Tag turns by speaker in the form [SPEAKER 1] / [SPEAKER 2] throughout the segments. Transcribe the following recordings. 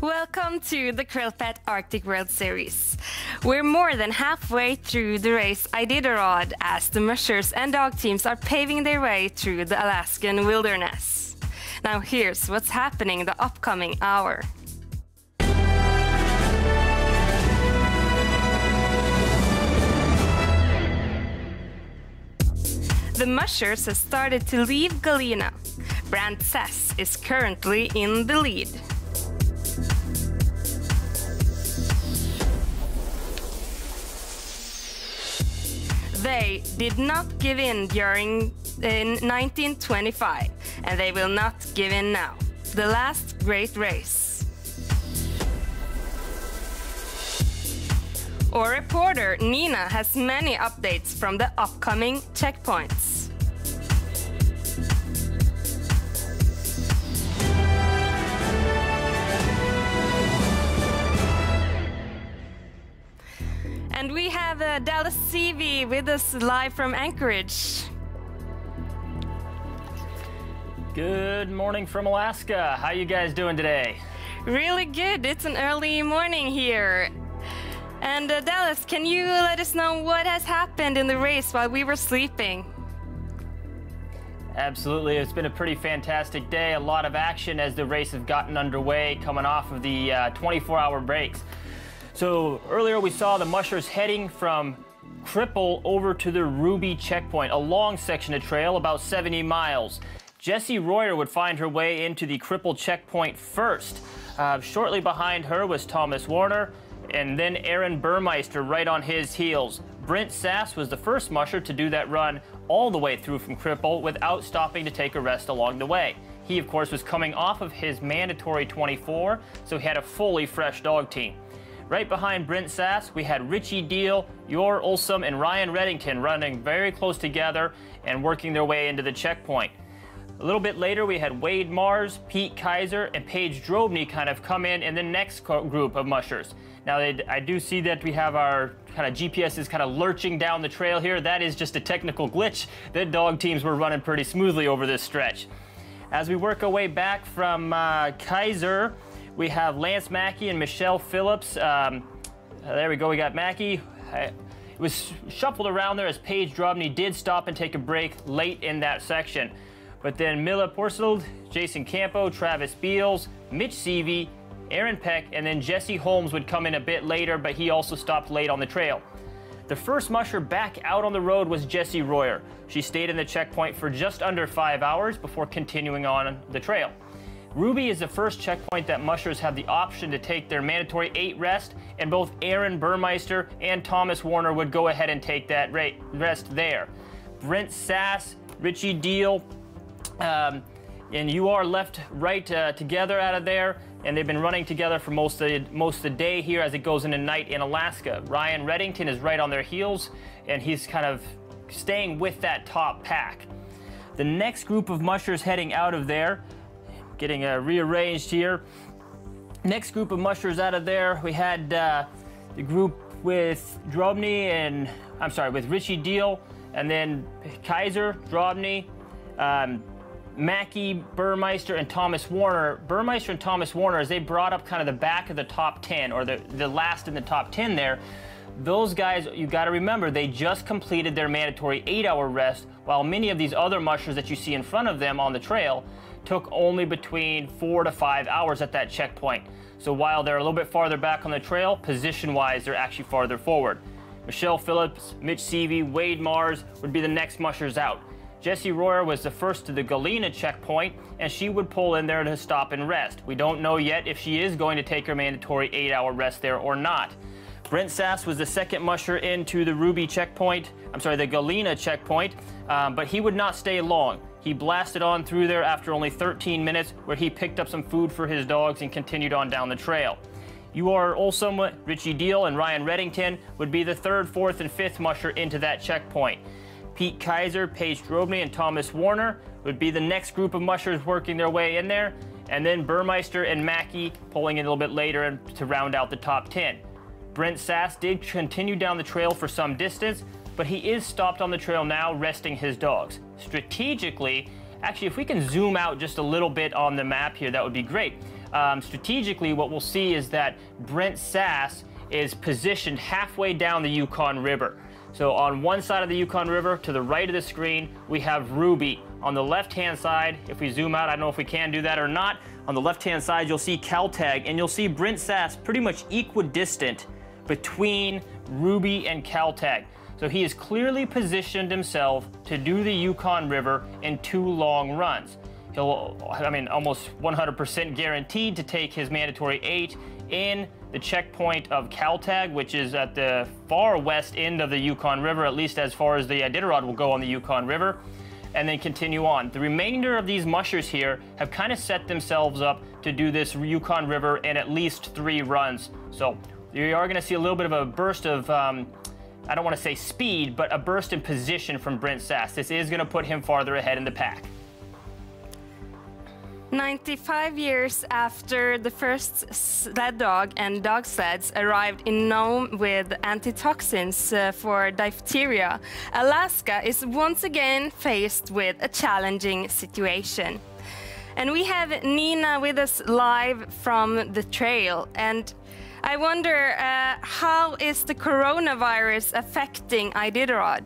[SPEAKER 1] Welcome to the Krillpet Arctic World Series. We're more than halfway through the race Iditarod as the mushers and dog teams are paving their way through the Alaskan wilderness. Now here's what's happening the upcoming hour. The mushers have started to leave Galena. Brant Sass is currently in the lead. They did not give in during 1925, and they will not give in now. The last great race. Our reporter Nina has many updates from the upcoming checkpoints. And we have Dallas CV with us live from Anchorage.
[SPEAKER 2] Good morning from Alaska. How you guys doing today?
[SPEAKER 1] Really good. It's an early morning here. And Dallas, can you let us know what has happened in the race while we were sleeping?
[SPEAKER 2] Absolutely. It's been a pretty fantastic day. A lot of action as the race has gotten underway, coming off of the 24-hour breaks. So earlier we saw the mushers heading from Cripple over to the Ruby checkpoint, a long section of trail, about 70 miles. Jessie Royer would find her way into the Cripple checkpoint first. Shortly behind her was Thomas Warner, and then Aaron Burmeister right on his heels. Brent Sass was the first musher to do that run all the way through from Cripple without stopping to take a rest along the way. He, of course, was coming off of his mandatory 24, so he had a fully fresh dog team. Right behind Brent Sass, we had Richie Deal, Yor Olsum, and Ryan Reddington running very close together and working their way into the checkpoint. A little bit later, we had Wade Mars, Pete Kaiser, and Paige Drobny kind of come in the next group of mushers. Now, I do see that we have our kind of GPS is kind of lurching down the trail here. That is just a technical glitch. The dog teams were running pretty smoothly over this stretch. As we work our way back from Kaiser, we have Lance Mackey and Michelle Phillips. There we go, we got Mackey. It was shuffled around there as Paige Drobny did stop and take a break late in that section. But then Mila Porceld, Jason Campo, Travis Beals, Mitch Seavey, Aaron Peck, and then Jesse Holmes would come in a bit later, but he also stopped late on the trail. The first musher back out on the road was Jessie Royer. She stayed in the checkpoint for just under 5 hours before continuing on the trail. Ruby is the first checkpoint that mushers have the option to take their mandatory 8 rest, and both Aaron Burmeister and Thomas Warner would go ahead and take that rest there. Brent Sass, Richie Deal, and you are right together out of there, and they've been running together for most of the day here as it goes into night in Alaska. Ryan Reddington is right on their heels, and he's kind of staying with that top pack. The next group of mushers heading out of there, getting rearranged here. Next group of mushers out of there, we had the group with Drobny and, with Richie Deal, and then Kaiser, Drobny, Mackey, Burmeister, and Thomas Warner. Burmeister and Thomas Warner, as they brought up kind of the back of the top 10, or the last in the top 10 there, those guys, you got to remember, they just completed their mandatory 8-hour rest, while many of these other mushers that you see in front of them on the trail took only between 4 to 5 hours at that checkpoint. So while they're a little bit farther back on the trail, position-wise, they're actually farther forward. Michelle Phillips, Mitch Seavey, Wade Mars would be the next mushers out. Jessie Royer was the first to the Galena checkpoint, and she would pull in there to stop and rest. We don't know yet if she is going to take her mandatory 8-hour rest there or not. Brent Sass was the second musher into the Ruby checkpoint, the Galena checkpoint, but he would not stay long. He blasted on through there after only 13 minutes, where he picked up some food for his dogs and continued on down the trail. You are also Richie Deal and Ryan Reddington would be the third, fourth, and fifth musher into that checkpoint. Pete Kaiser, Paige Drobny, and Thomas Warner would be the next group of mushers working their way in there, and then Burmeister and Mackey pulling in a little bit later to round out the top 10. Brent Sass did continue down the trail for some distance, but he is stopped on the trail now, resting his dogs. Strategically, actually, if we can zoom out just a little bit on the map here, that would be great. Strategically, what we'll see is that Brent Sass is positioned halfway down the Yukon River. So on one side of the Yukon River, to the right of the screen, we have Ruby. On the left-hand side, if we zoom out, I don't know if we can do that or not, on the left-hand side, you'll see Kaltag, and you'll see Brent Sass pretty much equidistant between Ruby and Kaltag. So he has clearly positioned himself to do the Yukon River in 2 long runs. He'll, I mean, almost 100% guaranteed to take his mandatory 8 in the checkpoint of Kaltag, which is at the far west end of the Yukon River, at least as far as the Iditarod will go on the Yukon River, and then continue on. The remainder of these mushers here have kind of set themselves up to do this Yukon River in at least 3 runs. So you are going to see a little bit of a burst of, I don't want to say speed, but a burst in position from Brent Sass. This is going to put him farther ahead in the pack.
[SPEAKER 1] 95 years after the first sled dog and dog sleds arrived in Nome with antitoxins for diphtheria, Alaska is once again faced with a challenging situation. And we have Nina with us live from the trail. And I wonder, how is the coronavirus affecting Iditarod?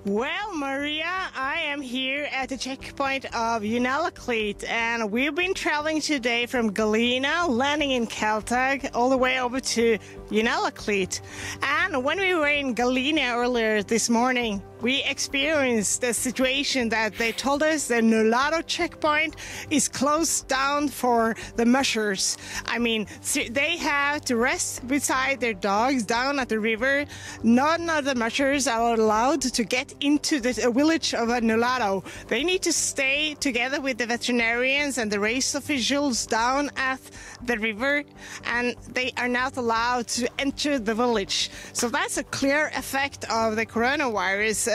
[SPEAKER 3] Well, Maria, I am here at the checkpoint of Unalakleet, and we've been traveling today from Galena, landing in Kaltag, all the way over to Unalakleet. And when we were in Galena earlier this morning, we experienced the situation that they told us the Nulato checkpoint is closed down for the mushers. I mean, they have to rest beside their dogs down at the river. None of the mushers are allowed to get into the village of Nulato. They need to stay together with the veterinarians and the race officials down at the river, and they are not allowed to enter the village. So that's a clear effect of the coronavirus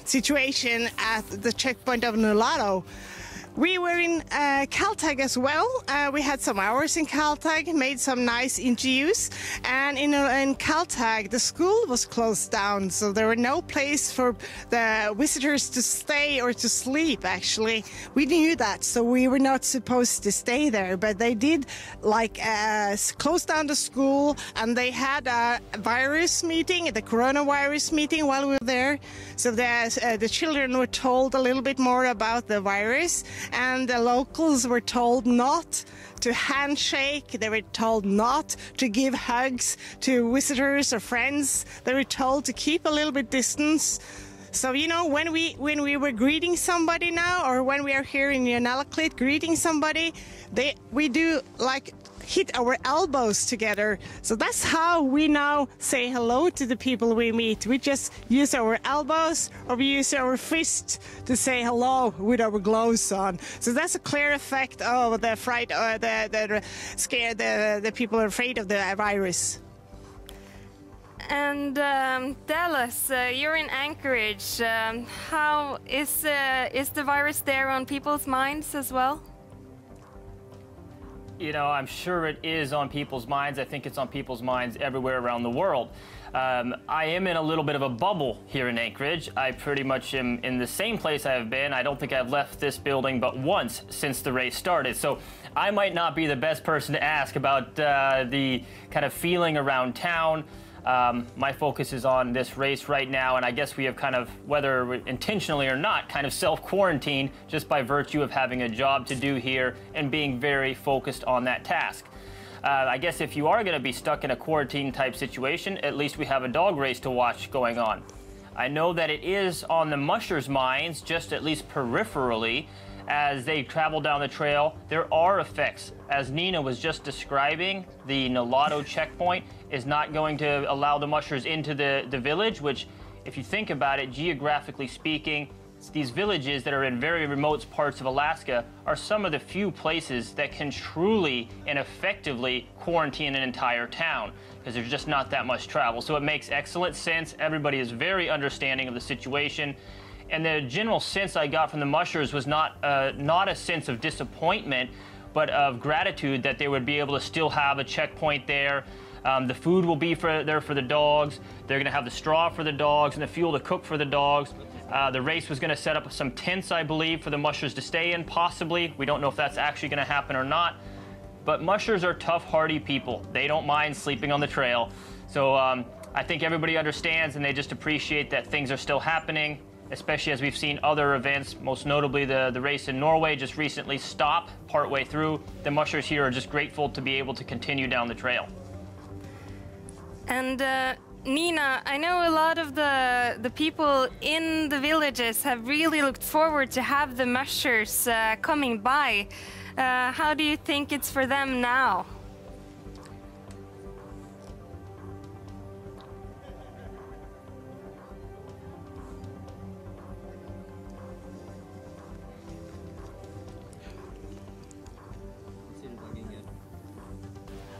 [SPEAKER 3] situation at the checkpoint of Nulato. We were in Kaltag as well. We had some hours in Kaltag, made some nice interviews, and in Kaltag the school was closed down, so there were no place for the visitors to stay or to sleep. Actually, we knew that, so we were not supposed to stay there, but they did like close down the school, and they had a virus meeting, the coronavirus meeting, while we were there. So the children were told a little bit more about the virus, and the locals were told not to handshake. They were told not to give hugs to visitors or friends. They were told to keep a little bit distance. So, you know, when we were greeting somebody now, or when we are here in Unalakleet greeting somebody, we do like hit our elbows together. So that's how we now say hello to the people we meet. We just use our elbows, or we use our fist to say hello with our gloves on. So that's a clear effect of the fright, the scare, the people are afraid of the virus.
[SPEAKER 1] And Dallas, you're in Anchorage. How is the virus there on people's minds as well?
[SPEAKER 2] You know, I'm sure it is on people's minds. I think it's on people's minds everywhere around the world. I am in a little bit of a bubble here in Anchorage. I pretty much am in the same place I have been. I don't think I've left this building but once since the race started. So I might not be the best person to ask about the kind of feeling around town. My focus is on this race right now, and I guess we have kind of, whether intentionally or not, kind of self-quarantined just by virtue of having a job to do here and being very focused on that task. I guess if you are going to be stuck in a quarantine type situation, at least we have a dog race to watch going on. I know that it is on the mushers' minds, just at least peripherally, as they travel down the trail. There are effects. As Nina was just describing, the Nulato checkpoint is not going to allow the mushers into the village, which, if you think about it, geographically speaking, these villages that are in very remote parts of Alaska are some of the few places that can truly and effectively quarantine an entire town, because there's just not that much travel. So it makes excellent sense. Everybody is very understanding of the situation. And the general sense I got from the mushers was not a sense of disappointment, but of gratitude that they would be able to still have a checkpoint there. The food will be there for the dogs. They're going to have the straw for the dogs and the fuel to cook for the dogs. The race was going to set up some tents, I believe, for the mushers to stay in, possibly. We don't know if that's actually going to happen or not. But mushers are tough, hardy people. They don't mind sleeping on the trail. So I think everybody understands, and they just appreciate that things are still happening, especially as we've seen other events, most notably the race in Norway just recently stop partway through. The mushers here are just grateful to be able to continue down the trail.
[SPEAKER 1] And Nina, I know a lot of the people in the villages have really looked forward to have the mushers coming by. How do you think it's for them now?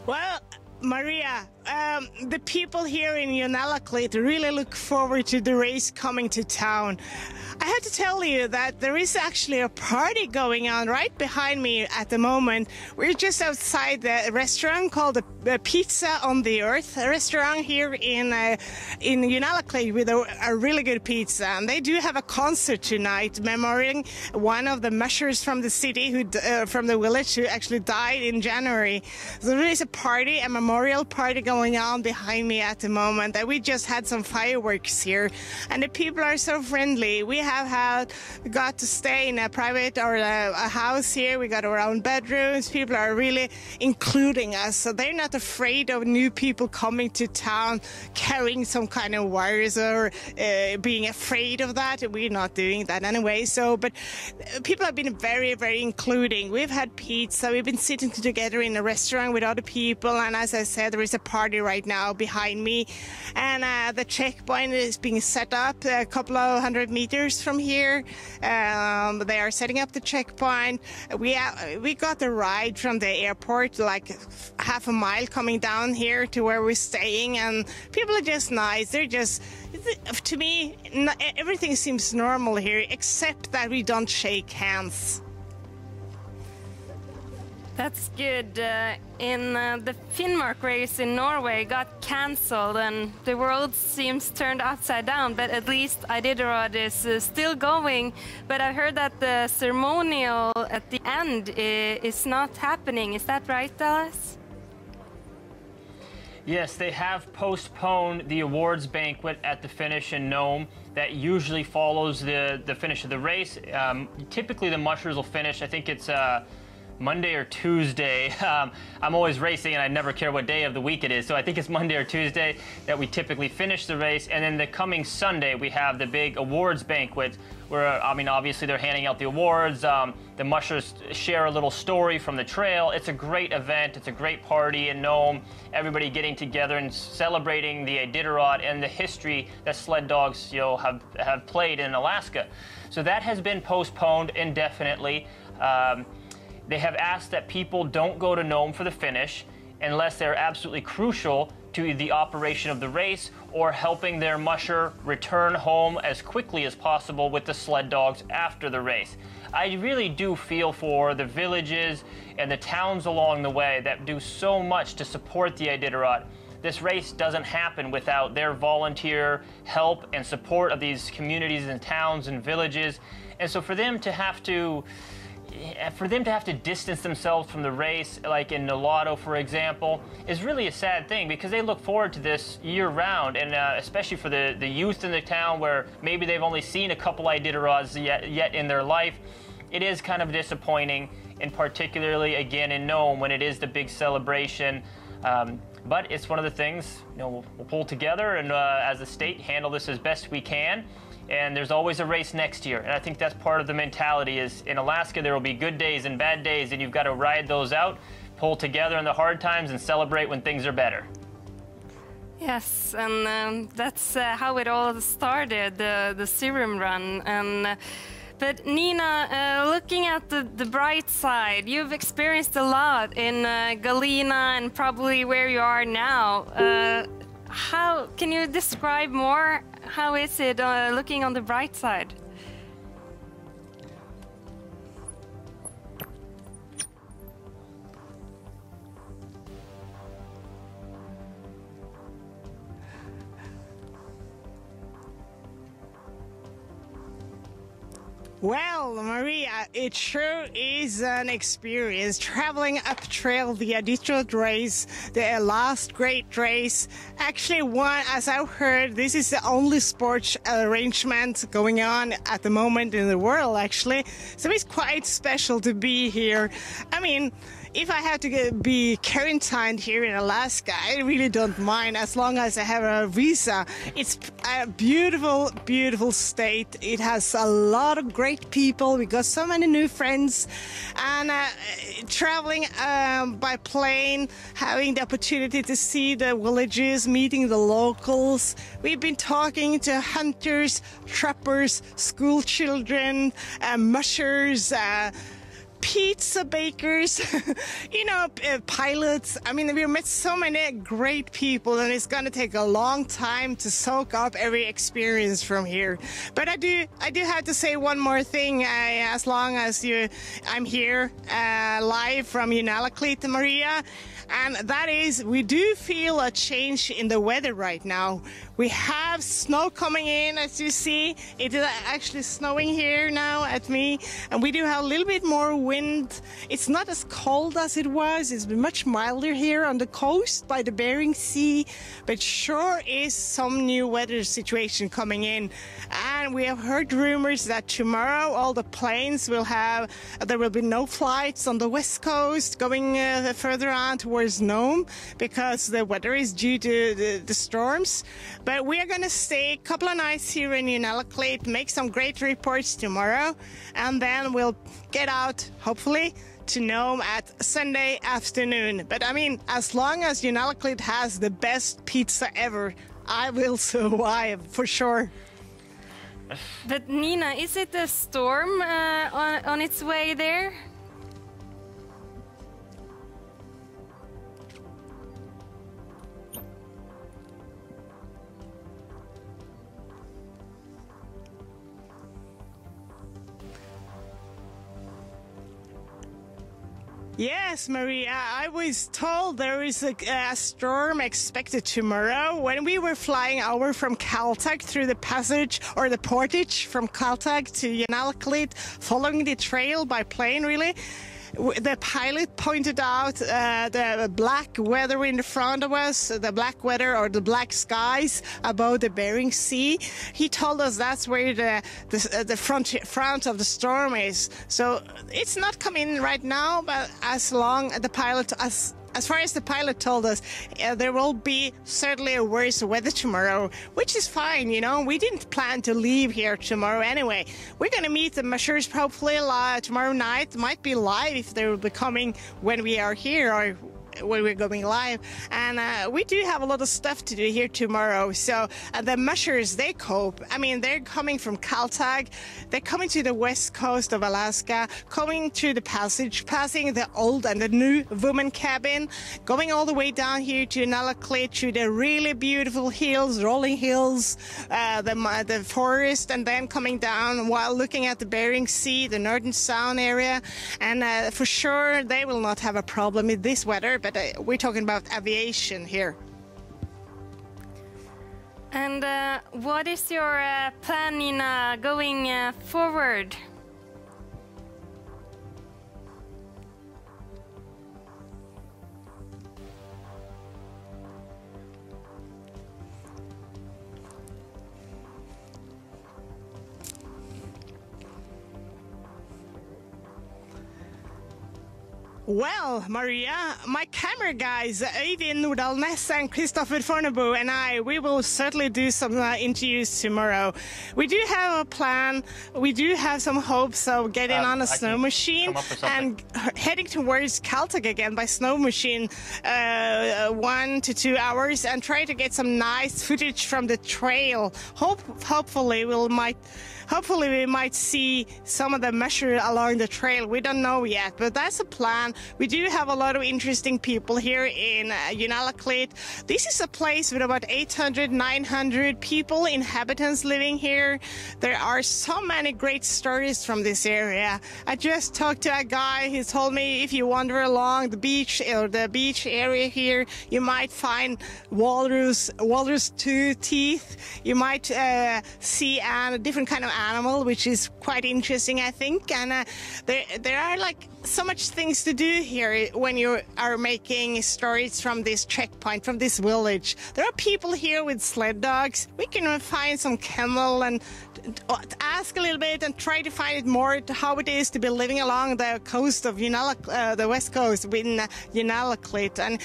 [SPEAKER 3] Well, Maria, the people here in Unalakleet really look forward to the race coming to town. I have to tell you that there is actually a party going on right behind me at the moment. We're just outside the restaurant called the Pizza on the Earth, a restaurant here in Unalakleet with a really good pizza. And they do have a concert tonight memorizing one of the mushers from the city, from the village, who actually died in January. So there is a party, a memorial party going on behind me at the moment. And we just had some fireworks here, and the people are so friendly. We got to stay in a private or a house here. We got our own bedrooms. People are really including us, so they're not afraid of new people coming to town carrying some kind of wires or being afraid of that. We're not doing that anyway. So, but people have been very, very including. We've had pizza. We've been sitting together in a restaurant with other people, and as I said, there is a party right now behind me, and the checkpoint is being set up a couple of 100 meters from here. They are setting up the checkpoint. We got a ride from the airport, like half a mile coming down here to where we're staying, and people are just nice. They're just, to me, everything seems normal here, except that we don't shake hands.
[SPEAKER 1] That's good. The Finnmark race in Norway got cancelled and the world seems turned upside down, but at least Iditarod is still going. But I heard that the ceremonial at the end is not happening. Is that right, Dallas?
[SPEAKER 2] Yes, they have postponed the awards banquet at the finish in Nome. That usually follows the finish of the race. Typically the mushers will finish, I think it's Monday or Tuesday. I'm always racing and I never care what day of the week it is, so I think it's Monday or Tuesday that we typically finish the race. And then the coming Sunday we have the big awards banquet where, I mean, obviously they're handing out the awards. The mushers share a little story from the trail. It's a great event. It's a great party in Nome. Everybody getting together and celebrating the Iditarod and the history that sled dogs, you know, have played in Alaska. So that has been postponed indefinitely. They have asked that people don't go to Nome for the finish unless they're absolutely crucial to the operation of the race or helping their musher return home as quickly as possible with the sled dogs after the race. I really do feel for the villages and the towns along the way that do so much to support the Iditarod. This race doesn't happen without their volunteer help and support of these communities and towns and villages. And so for them to have to distance themselves from the race, like in Nolato, for example, is really a sad thing because they look forward to this year-round, and especially for the youth in the town where maybe they've only seen a couple Iditarods yet in their life. It is kind of disappointing, and particularly, again, in Nome when it is the big celebration. But it's one of the things, you know, we'll pull together and as a state handle this as best we can. And there's always a race next year. And I think that's part of the mentality is in Alaska, there will be good days and bad days, and you've got to ride those out, pull together in the hard times, and celebrate when things are better.
[SPEAKER 1] Yes, and that's how it all started, the serum run. And but Nina, looking at the bright side, you've experienced a lot in Galena and probably where you are now. How can you describe more? How is it looking on the bright side?
[SPEAKER 3] Well, Maria, it sure is an experience traveling up trail the Iditarod race, the last great race. Actually, as I've heard, this is the only sports arrangement going on at the moment in the world, actually. So it's quite special to be here. I mean, if I have to be quarantined here in Alaska, I really don't mind as long as I have a visa. It's a beautiful, beautiful state. It has a lot of great people. We got so many new friends. And traveling by plane, having the opportunity to see the villages, meeting the locals. We've been talking to hunters, trappers, school children, mushers, pizza bakers, pilots. I mean, we've met so many great people, and it's going to take a long time to soak up every experience from here. But I do have to say one more thing. As long as I'm here live from Unalakleet, Maria, and that is we do feel a change in the weather right now. We have snow coming in, as you see. It is actually snowing here now at me, and we do have a little bit more wind. It's not as cold as it was. It's been much milder here on the coast by the Bering Sea, but sure is some new weather situation coming in. And we have heard rumors that tomorrow all the planes there will be no flights on the west coast going further on towards Nome because the weather is due to the storms. But we are going to stay a couple of nights here in Unalakleet, make some great reports tomorrow, and then we'll get out, hopefully, to Nome at Sunday afternoon. But I mean, as long as Unalakleet has the best pizza ever, I will survive for sure.
[SPEAKER 1] But Nina, is it a storm on its way there?
[SPEAKER 3] Yes, Maria, I was told there is a storm expected tomorrow. When we were flying over from Kaltag through the passage or the portage from Kaltag to Unalakleet, following the trail by plane, really, the pilot pointed out the black weather in front of us, the black weather or the black skies above the Bering Sea. He told us that's where the front of the storm is. So it's not coming right now, but as far as the pilot told us, there will be certainly a worse weather tomorrow, which is fine, We didn't plan to leave here tomorrow anyway. We're going to meet the mushers hopefully tomorrow night. Might be live if they will be coming when we are here or when we're going live. And we do have a lot of stuff to do here tomorrow. So the mushers, they cope. I mean, they're coming from Kaltag. They're coming to the west coast of Alaska, coming through the passage, passing the old and the new woman cabin, going all the way down here to Unalakleet through the really beautiful hills, rolling hills, the forest, and then coming down while looking at the Bering Sea, the Northern Sound area. And for sure, they will not have a problem with this weather. But we're talking about aviation here.
[SPEAKER 1] And what is your plan in going forward?
[SPEAKER 3] Well, Maria, my camera guys, Øyvind Nordalnes and Christopher Fornebu and we will certainly do some interviews tomorrow. We do have a plan. We do have some hopes of getting on a snow machine and heading towards Kaltag again by snow machine 1 to 2 hours and try to get some nice footage from the trail. Hopefully we might see some of the musher along the trail. We don't know yet, but that's a plan. We do have a lot of interesting people here in Unalakleet. This is a place with about 800, 900 people, inhabitants living here. There are so many great stories from this area. I just talked to a guy who told me if you wander along the beach or the beach area here, you might find walrus teeth. You might see different kind of animal, which is quite interesting, I think. And there are like so much things to do here when you are making stories from this checkpoint, from this village. There are people here with sled dogs. We can find some kennel and ask a little bit and try to find it more how it is to be living along the coast of the west coast in Unalakleet. And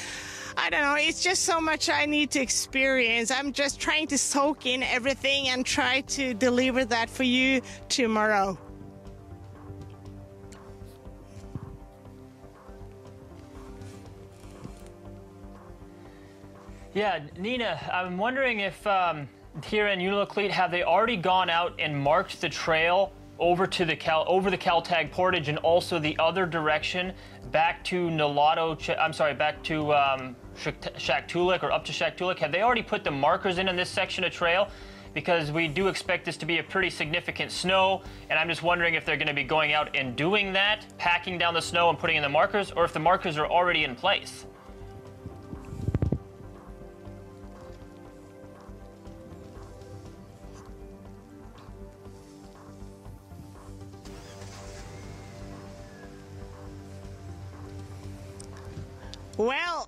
[SPEAKER 3] I don't know, it's just so much I need to experience. I'm just trying to soak in everything and try to deliver that for you tomorrow.
[SPEAKER 2] Yeah, Nina, I'm wondering if here in Unalakleet, have they already gone out and marked the trail over to the Kaltag portage and also the other direction back to back to Shaktoolik or up to Shaktoolik? Have they already put the markers in this section of trail? Because we do expect this to be a pretty significant snow, and I'm just wondering if they're going to be going out and doing that, packing down the snow and putting in the markers, or if the markers are already in place.
[SPEAKER 3] Well,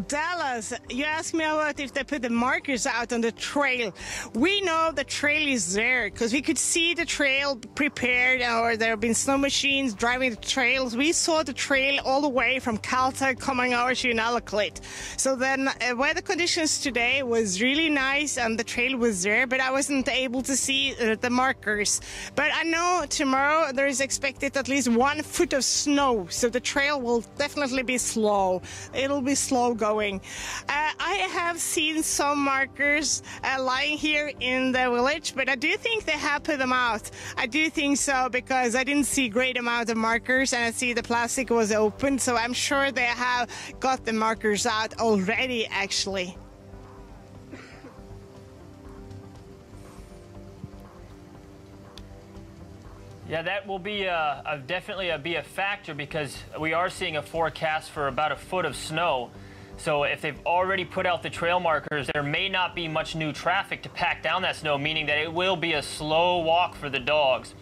[SPEAKER 3] Dallas, you asked me about if they put the markers out on the trail. We know the trail is there because we could see the trail prepared, or there have been snow machines driving the trails. We saw the trail all the way from Kaltag coming over to Unalakleet. So then weather conditions today was really nice and the trail was there, but I wasn't able to see the markers. But I know tomorrow there is expected at least 1 foot of snow, so the trail will definitely be slow. It'll be slow going. I have seen some markers lying here in the village, but I do think they have put them out. I do think so, because I didn't see great amount of markers and I see the plastic was open, so I'm sure they have got the markers out already actually.
[SPEAKER 2] Yeah, that will be definitely be a factor, because we are seeing a forecast for about 1 foot of snow. So if they've already put out the trail markers, there may not be much new traffic to pack down that snow, meaning that it will be a slow walk for the dogs.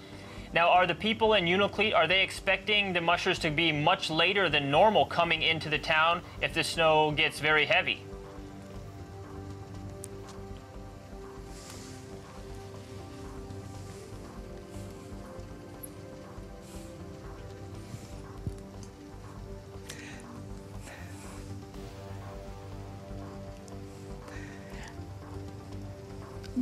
[SPEAKER 2] Now, are the people in Unalakleet, are they expecting the mushers to be much later than normal coming into the town if the snow gets very heavy?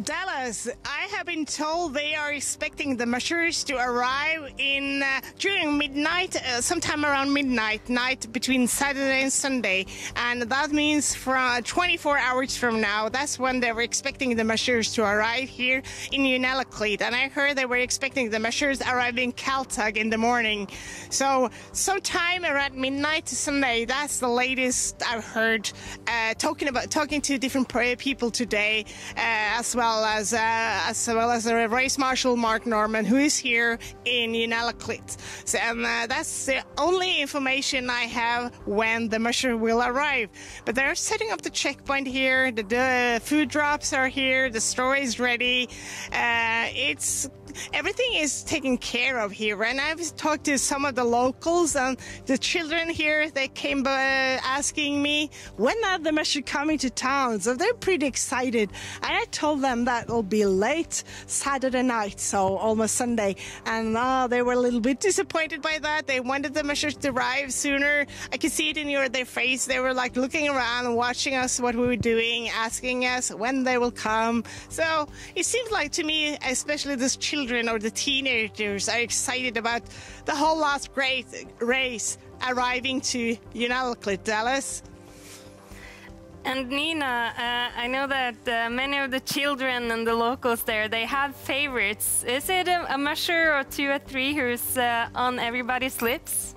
[SPEAKER 3] Dallas, I have been told they are expecting the mushers to arrive in during midnight, sometime around midnight, night between Saturday and Sunday, and that means from 24 hours from now. That's when they were expecting the mushers to arrive here in Unalakleet, and I heard they were expecting the mushers arriving in Kaltag in the morning. So sometime around midnight Sunday, that's the latest I've heard. Talking to different people today, as well as the race marshal Mark Norman, who is here in Unalakleet. So, and that's the only information I have when the musher will arrive. But they're setting up the checkpoint here. The food drops are here. The store is ready. Everything is taken care of here, and I've talked to some of the locals and the children here. They came by asking me, when are the musher coming to town? So they're pretty excited, and I told them that it'll be late Saturday night, so almost Sunday, and they were a little bit disappointed by that. They wanted the mushers to arrive sooner. I could see it in their face. They were like looking around and watching us, what we were doing, asking us when they will come. So it seems like to me, especially this children or the teenagers, are excited about the whole last great race arriving to Unalakleet, Dallas.
[SPEAKER 1] And Nina, I know that many of the children and the locals there, they have favorites. Is it a musher or 2 or 3 who's on everybody's lips?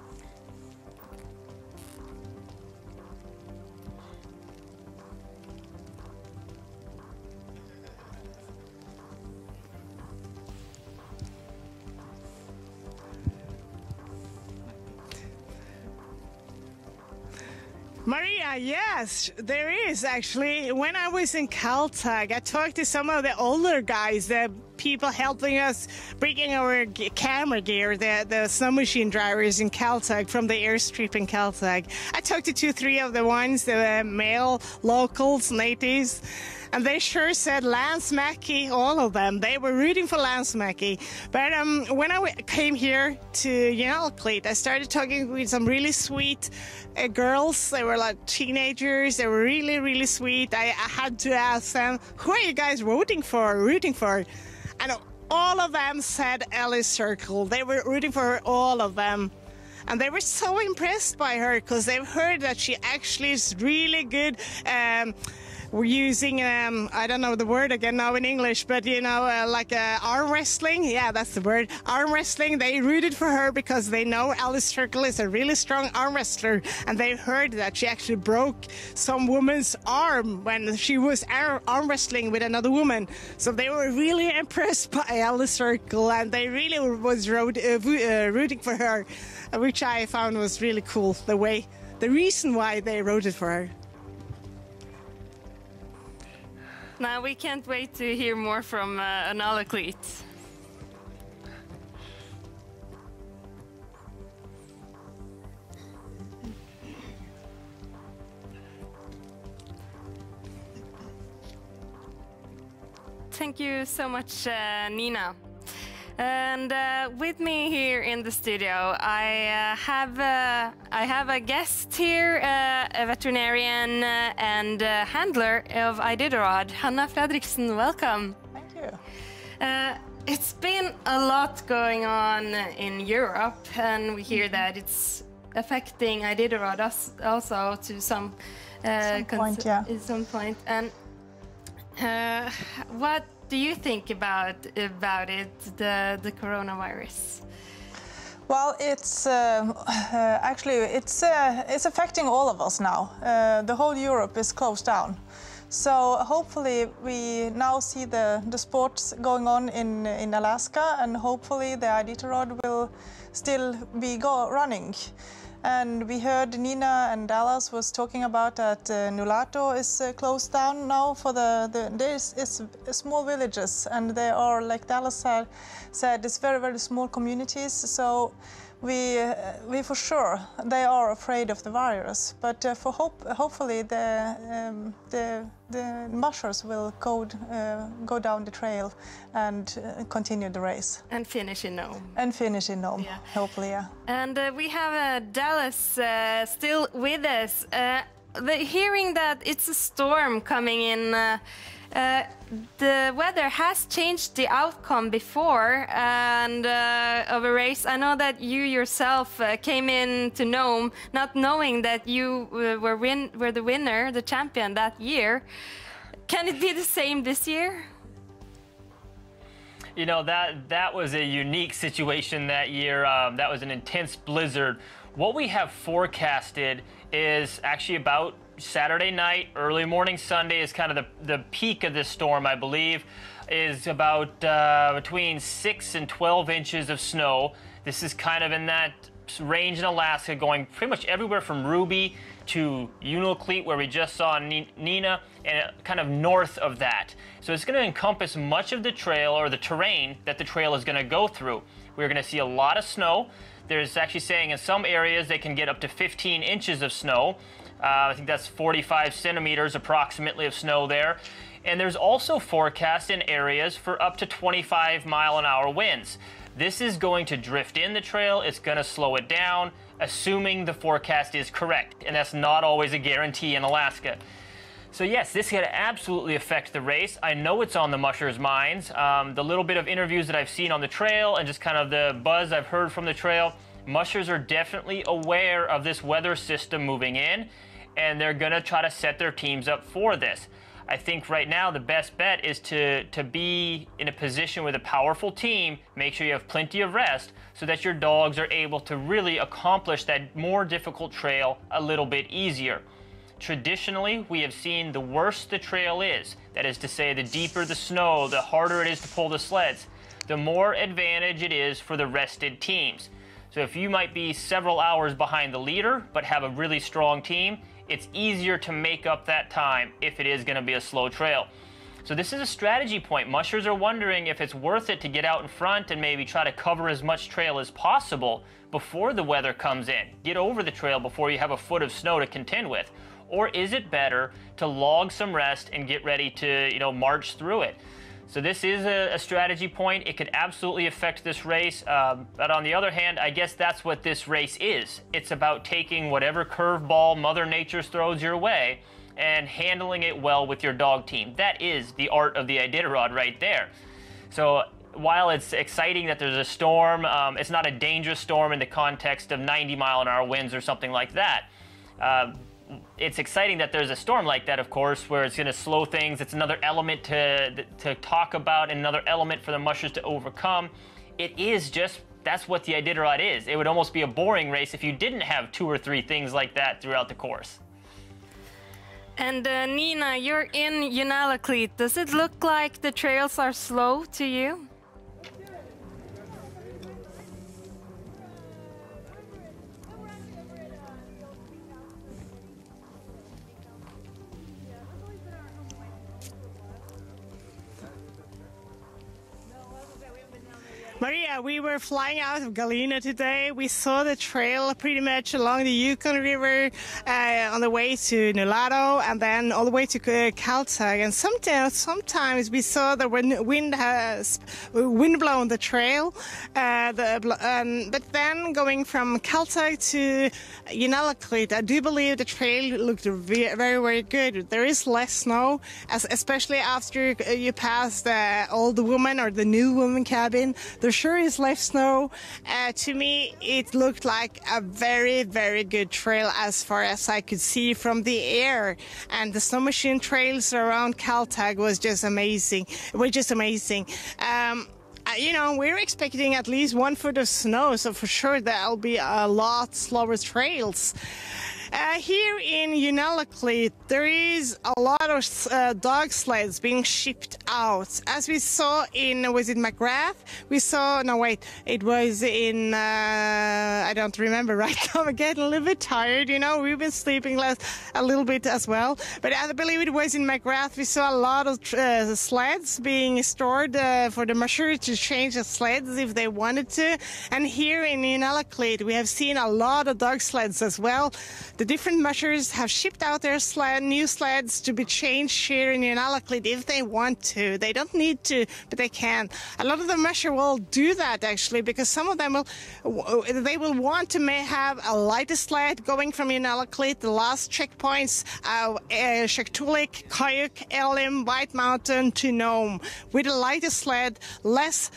[SPEAKER 3] Maria, yes, there is actually. When I was in Kaltag, I talked to some of the older guys, the people helping us bringing our camera gear, the snow machine drivers in Kaltag from the airstrip in Kaltag. I talked to 2-3 of the ones, the male locals, natives, and they sure said Lance Mackey, all of them. They were rooting for Lance Mackey. But when I came here to Unalakleet, I started talking with some really sweet girls. They were like teenagers. They were really, really sweet. I had to ask them, who are you guys rooting for? And all of them said Ellis Circle. They were rooting for her, all of them. And they were so impressed by her because they've heard that she actually is really good. We're using, I don't know the word again now in English, but like arm wrestling. Yeah, that's the word. Arm wrestling. They rooted for her because they know Alice Circle is a really strong arm wrestler. And they heard that she actually broke some woman's arm when she was arm wrestling with another woman. So they were really impressed by Alice Circle, and they really was rooting for her, which I found was really cool, the reason why they rooted for her.
[SPEAKER 1] Now we can't wait to hear more from Unalakleet. Thank you so much, Nina. And with me here in the studio, I have a guest here, a veterinarian and handler of Iditarod, Hanna Fredriksen. Welcome.
[SPEAKER 4] Thank you.
[SPEAKER 1] It's been a lot going on in Europe, and we hear that it's affecting Iditarod also to some
[SPEAKER 4] point, yeah.
[SPEAKER 1] At some point. And what do you think about it, the coronavirus?
[SPEAKER 4] Well, it's actually it's affecting all of us now. The whole Europe is closed down, so hopefully we now see the sports going on in Alaska, and hopefully the Iditarod will still be running. And we heard Nina and Dallas was talking about that Nulato is closed down now for there's small villages, and they are, like Dallas said, it's very, very small communities. So we for sure they are afraid of the virus, but hopefully the mushers will go down the trail and continue the race
[SPEAKER 1] and finish in Nome.
[SPEAKER 4] Yeah. Hopefully, yeah.
[SPEAKER 1] And we have Dallas still with us. Hearing that it's a storm coming in. The weather has changed the outcome before and of a race. I know that you yourself came in to Nome not knowing that you were the winner, the champion that year. Can it be the same this year?
[SPEAKER 2] You know, that was a unique situation that year. That was an intense blizzard. What we have forecasted is actually about Saturday night, early morning Sunday is kind of the peak of this storm, I believe, is about between 6 and 12 inches of snow. This is kind of in that range in Alaska, going pretty much everywhere from Ruby to Unalakleet, where we just saw Nina, and kind of north of that. So it's going to encompass much of the trail, or the terrain that the trail is going to go through. We're going to see a lot of snow. There's actually saying in some areas they can get up to 15 inches of snow. I think that's 45 centimeters approximately of snow there. And there's also forecast in areas for up to 25-mile-an-hour winds. This is going to drift in the trail. It's going to slow it down, assuming the forecast is correct. And that's not always a guarantee in Alaska. So yes, this could absolutely affect the race. I know it's on the mushers' minds. The little bit of interviews that I've seen on the trail and just kind of the buzz I've heard from the trail, mushers are definitely aware of this weather system moving in, and they're going to try to set their teams up for this. I think right now the best bet is to be in a position with a powerful team, make sure you have plenty of rest so that your dogs are able to really accomplish that more difficult trail a little bit easier. Traditionally, we have seen the worse the trail is, that is to say the deeper the snow, the harder it is to pull the sleds, the more advantage it is for the rested teams. So if you might be several hours behind the leader but have a really strong team, it's easier to make up that time if it is going to be a slow trail. So this is a strategy point. Mushers are wondering if it's worth it to get out in front and maybe try to cover as much trail as possible before the weather comes in. Get over the trail before you have a foot of snow to contend with. Or is it better to log some rest and get ready to, march through it? So this is a strategy point. It could absolutely affect this race. But on the other hand, I guess that's what this race is. It's about taking whatever curveball Mother Nature throws your way and handling it well with your dog team. That is the art of the Iditarod right there. So while it's exciting that there's a storm, it's not a dangerous storm in the context of 90-mile-an-hour winds or something like that. It's exciting that there's a storm like that, of course, where it's going to slow things. It's another element to talk about and another element for the mushers to overcome. It is just, that's what the Iditarod is. It would almost be a boring race if you didn't have 2 or 3 things like that throughout the course.
[SPEAKER 1] And Nina, you're in Unalakleet. Does it look like the trails are slow to you?
[SPEAKER 3] Maria, we were flying out of Galena today. We saw the trail pretty much along the Yukon River on the way to Nulato and then all the way to Kaltag. And sometimes we saw the wind blown the trail. But then going from Kaltag to Unalakleet, I do believe the trail looked very, very good. There is less snow, especially after you pass the old woman or the new woman cabin. There sure is less snow. To me, it looked like a very, very good trail as far as I could see from the air. And the snow machine trails around Kaltag was just amazing. It was just amazing. We're expecting at least 1 foot of snow, so for sure there'll be a lot slower trails. Here in Unalakleet, there is a lot of dog sleds being shipped out. As we saw was it McGrath? It was in, I don't remember right now. I'm getting a little bit tired, we've been sleeping a little bit as well. But I believe it was in McGrath. We saw a lot of sleds being stored for the musher to change the sleds if they wanted to. And here in Unalakleet, we have seen a lot of dog sleds as well. The different mushers have shipped out their new sleds to be changed here in Unalakleet if they want to. They don't need to, but they can. A lot of the musher will do that actually, because some of them will want to have a lighter sled going from Unalakleet, the last checkpoints, Shaktulik, Kayuk, Elim, White Mountain to Nome, with a lighter sled, less.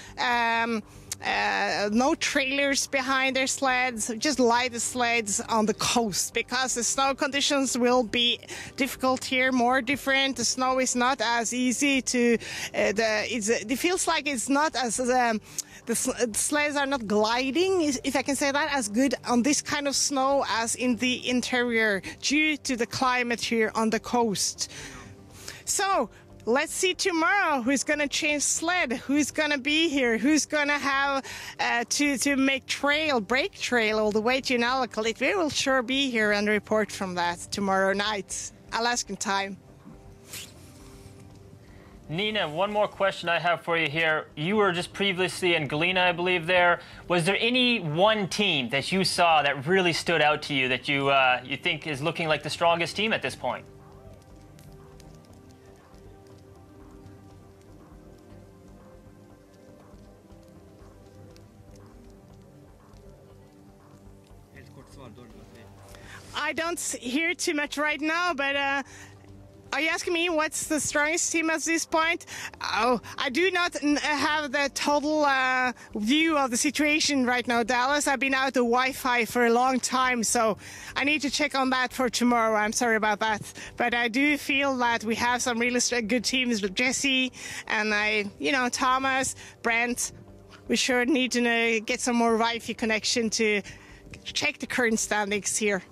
[SPEAKER 3] No trailers behind their sleds, just lighter sleds on the coast, because the snow conditions will be difficult here, more different. The snow is not as easy to, it feels like it's not as, the sleds are not gliding, if I can say that, as good on this kind of snow as in the interior due to the climate here on the coast. So, let's see tomorrow who's going to change sled, who's going to be here, who's going to have to make break trail all the way to Unalakleet. We will sure be here and report from that tomorrow night, Alaskan time.
[SPEAKER 2] Nina, one more question I have for you here. You were just previously in Galena, I believe there. Was there any one team that you saw that really stood out to you that you think is looking like the strongest team at this point?
[SPEAKER 3] I don't hear too much right now, but are you asking me what's the strongest team at this point? Oh, I do not have the total view of the situation right now, Dallas. I've been out of Wi-Fi for a long time, so I need to check on that for tomorrow. I'm sorry about that. But I do feel that we have some really good teams with Jesse and Thomas, Brent. We sure need to get some more Wi-Fi connection to check the current standings here.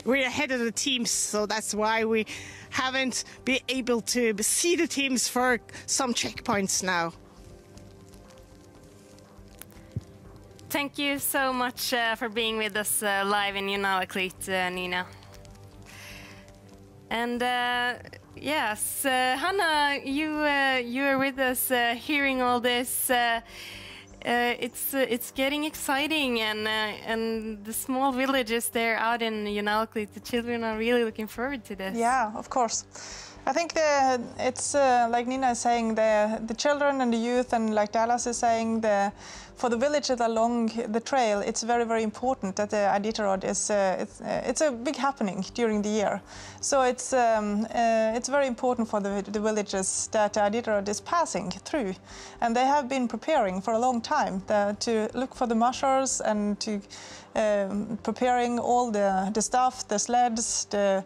[SPEAKER 3] We're ahead of the teams, so that's why we haven't been able to see the teams for some checkpoints now.
[SPEAKER 1] Thank you so much for being with us live in Unalakleet, Nina. And Yes, Hanna, you are with us, hearing all this. It's getting exciting, and the small villages there out in Unalakleet, the children are really looking forward to this.
[SPEAKER 4] Yeah, of course. I think it's like Nina is saying, the children and the youth, and like Dallas is saying, for the villages along the trail, it's very, very important that the Iditarod is it's a big happening during the year. So it's very important for the villages that the Iditarod is passing through, and they have been preparing for a long time to look for the mushers and to preparing all the stuff, the sleds, the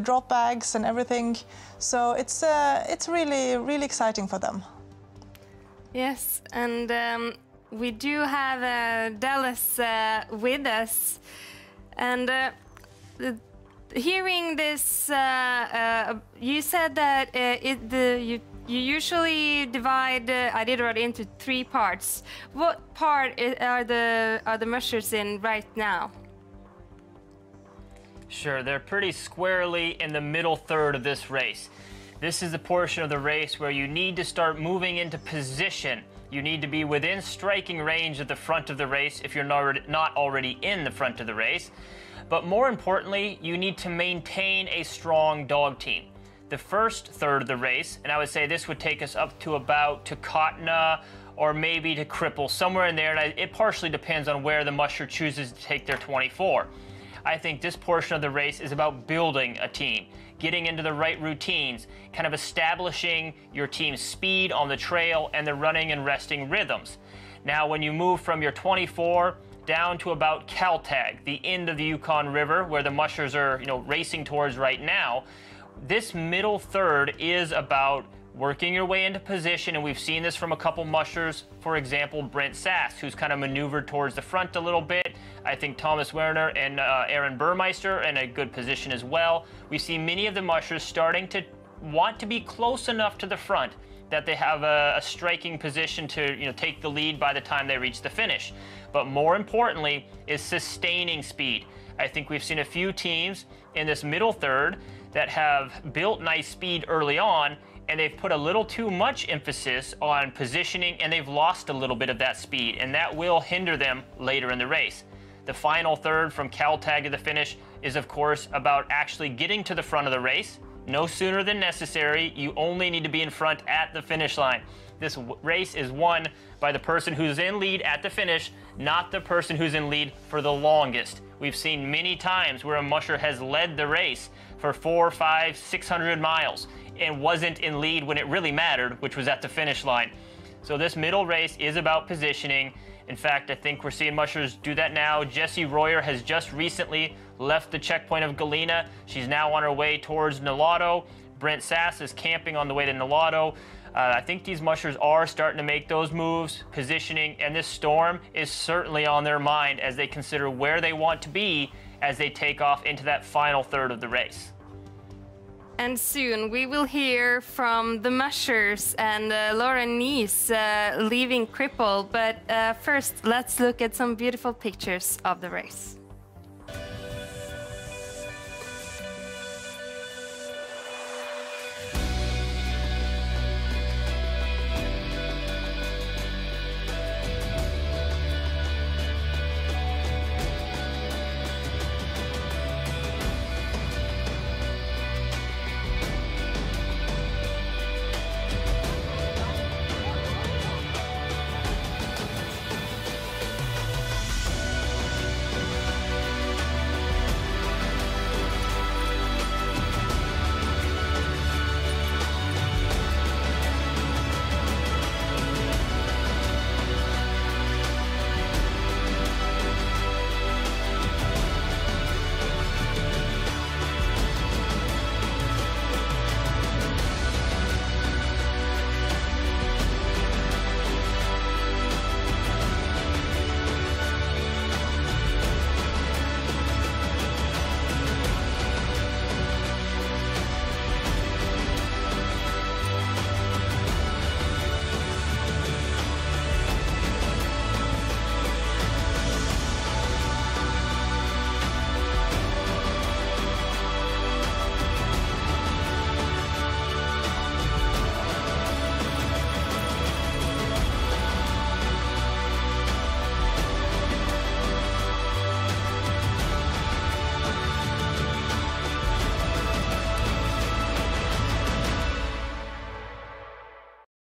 [SPEAKER 4] drop bags and everything. So it's really, really exciting for them.
[SPEAKER 1] Yes, and we do have Dallas with us, and hearing this, you said that you usually divide Iditarod into 3 parts. What part are the mushers in right now?
[SPEAKER 2] Sure, they're pretty squarely in the middle third of this race. This is the portion of the race where you need to start moving into position. You need to be within striking range of the front of the race if you're not already in the front of the race. But more importantly, you need to maintain a strong dog team. The first third of the race, and I would say this would take us up to about to Kotna or maybe to Cripple, somewhere in there, and it partially depends on where the musher chooses to take their 24. I think this portion of the race is about building a team, getting into the right routines, kind of establishing your team's speed on the trail and the running and resting rhythms. Now, when you move from your 24 down to about Kaltag, the end of the Yukon River, where the mushers are, racing towards right now, this middle third is about working your way into position, and we've seen this from a couple mushers. For example, Brent Sass, who's kind of maneuvered towards the front a little bit. I think Thomas Werner and Aaron Burmeister in a good position as well. We see many of the mushers starting to want to be close enough to the front that they have a striking position to take the lead by the time they reach the finish. But more importantly is sustaining speed. I think we've seen a few teams in this middle third that have built nice speed early on, and they've put a little too much emphasis on positioning, and they've lost a little bit of that speed, and that will hinder them later in the race. The final third from Kaltag to the finish is, of course, about actually getting to the front of the race. No sooner than necessary. You only need to be in front at the finish line. This race is won by the person who's in lead at the finish, not the person who's in lead for the longest. We've seen many times where a musher has led the race for 400, 500, 600 miles and wasn't in lead when it really mattered, which was at the finish line. So this middle race is about positioning. In fact, I think we're seeing mushers do that now. Jessie Royer has just recently left the checkpoint of Galena. She's now on her way towards Nulato. Brent Sass is camping on the way to Nulato. I think these mushers are starting to make those moves, positioning, and this storm is certainly on their mind as they consider where they want to be as they take off into that final third of the race.
[SPEAKER 1] And soon we will hear from the mushers and Lauren Neese leaving Cripple. But first, let's look at some beautiful pictures of the race.